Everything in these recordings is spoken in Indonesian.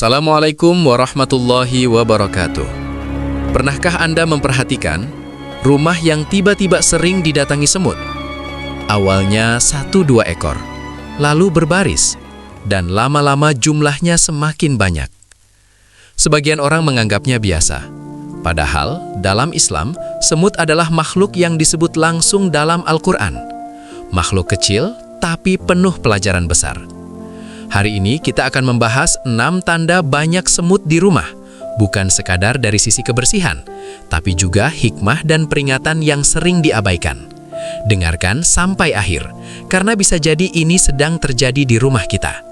Assalamualaikum warahmatullahi wabarakatuh. Pernahkah Anda memperhatikan rumah yang tiba-tiba sering didatangi semut? Awalnya 1-2 ekor, lalu berbaris, dan lama-lama jumlahnya semakin banyak. Sebagian orang menganggapnya biasa. Padahal, dalam Islam, semut adalah makhluk yang disebut langsung dalam Al-Quran. Makhluk kecil, tapi penuh pelajaran besar. Hari ini kita akan membahas 6 tanda banyak semut di rumah, bukan sekadar dari sisi kebersihan, tapi juga hikmah dan peringatan yang sering diabaikan. Dengarkan sampai akhir, karena bisa jadi ini sedang terjadi di rumah kita.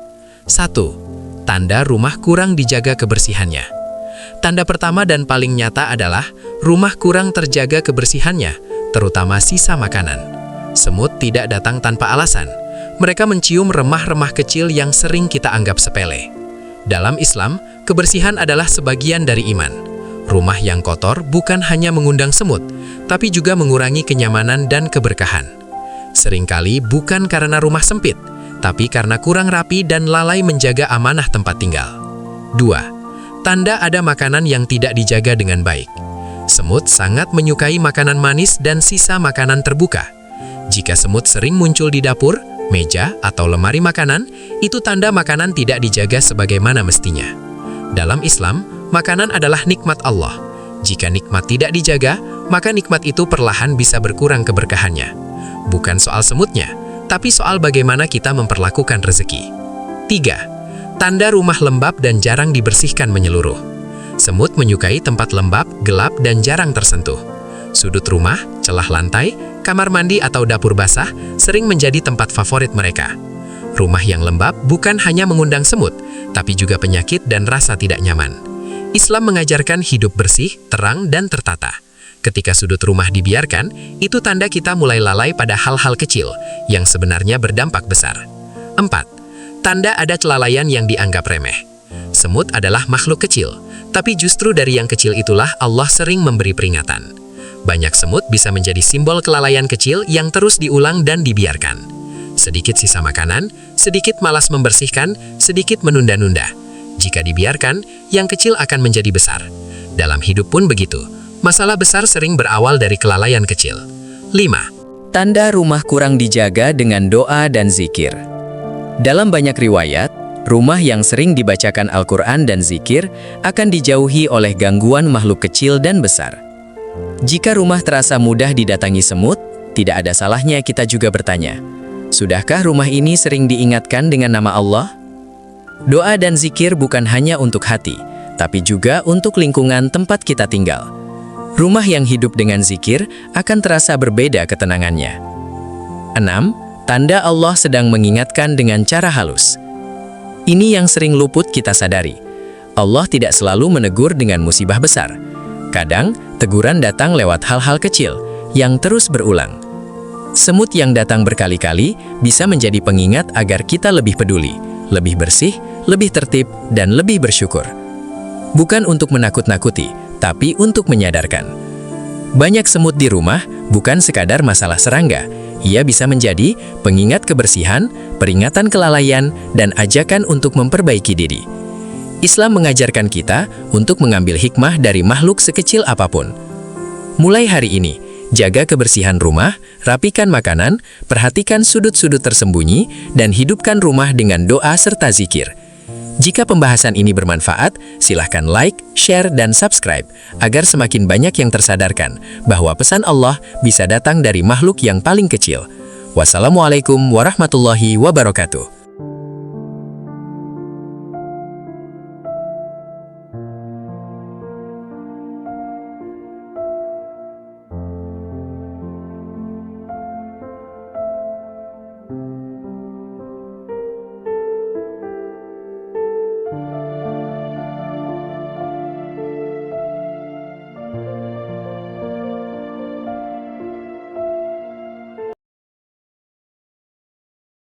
1. Tanda rumah kurang dijaga kebersihannya. Tanda pertama dan paling nyata adalah rumah kurang terjaga kebersihannya, terutama sisa makanan. Semut tidak datang tanpa alasan. Mereka mencium remah-remah kecil yang sering kita anggap sepele. Dalam Islam, kebersihan adalah sebagian dari iman. Rumah yang kotor bukan hanya mengundang semut, tapi juga mengurangi kenyamanan dan keberkahan. Seringkali bukan karena rumah sempit, tapi karena kurang rapi dan lalai menjaga amanah tempat tinggal. 2. Tanda ada makanan yang tidak dijaga dengan baik. Semut sangat menyukai makanan manis dan sisa makanan terbuka. Jika semut sering muncul di dapur, meja, atau lemari makanan, itu tanda makanan tidak dijaga sebagaimana mestinya. Dalam Islam, makanan adalah nikmat Allah. Jika nikmat tidak dijaga, maka nikmat itu perlahan bisa berkurang keberkahannya. Bukan soal semutnya, tapi soal bagaimana kita memperlakukan rezeki. 3. Tanda rumah lembab dan jarang dibersihkan menyeluruh. Semut menyukai tempat lembab, gelap, dan jarang tersentuh. Sudut rumah, celah lantai, kamar mandi atau dapur basah sering menjadi tempat favorit mereka. Rumah yang lembab bukan hanya mengundang semut, tapi juga penyakit dan rasa tidak nyaman. Islam mengajarkan hidup bersih, terang, dan tertata. Ketika sudut rumah dibiarkan, itu tanda kita mulai lalai pada hal-hal kecil yang sebenarnya berdampak besar. 4. Tanda ada kelalaian yang dianggap remeh. Semut adalah makhluk kecil, tapi justru dari yang kecil itulah Allah sering memberi peringatan. Banyak semut bisa menjadi simbol kelalaian kecil yang terus diulang dan dibiarkan. Sedikit sisa makanan, sedikit malas membersihkan, sedikit menunda-nunda. Jika dibiarkan, yang kecil akan menjadi besar. Dalam hidup pun begitu. Masalah besar sering berawal dari kelalaian kecil. 5. Tanda rumah kurang dijaga dengan doa dan zikir. Dalam banyak riwayat, rumah yang sering dibacakan Al-Quran dan zikir akan dijauhi oleh gangguan makhluk kecil dan besar. Jika rumah terasa mudah didatangi semut, tidak ada salahnya kita juga bertanya, sudahkah rumah ini sering diingatkan dengan nama Allah? Doa dan zikir bukan hanya untuk hati, tapi juga untuk lingkungan tempat kita tinggal. Rumah yang hidup dengan zikir akan terasa berbeda ketenangannya. 6. Tanda Allah sedang mengingatkan dengan cara halus. Ini yang sering luput kita sadari. Allah tidak selalu menegur dengan musibah besar. Kadang, teguran datang lewat hal-hal kecil yang terus berulang. Semut yang datang berkali-kali bisa menjadi pengingat agar kita lebih peduli, lebih bersih, lebih tertib, dan lebih bersyukur. Bukan untuk menakut-nakuti, tapi untuk menyadarkan. Banyak semut di rumah bukan sekadar masalah serangga. Ia bisa menjadi pengingat kebersihan, peringatan kelalaian, dan ajakan untuk memperbaiki diri. Islam mengajarkan kita untuk mengambil hikmah dari makhluk sekecil apapun. Mulai hari ini, jaga kebersihan rumah, rapikan makanan, perhatikan sudut-sudut tersembunyi, dan hidupkan rumah dengan doa serta zikir. Jika pembahasan ini bermanfaat, silahkan like, share, dan subscribe, agar semakin banyak yang tersadarkan bahwa pesan Allah bisa datang dari makhluk yang paling kecil. Wassalamualaikum warahmatullahi wabarakatuh.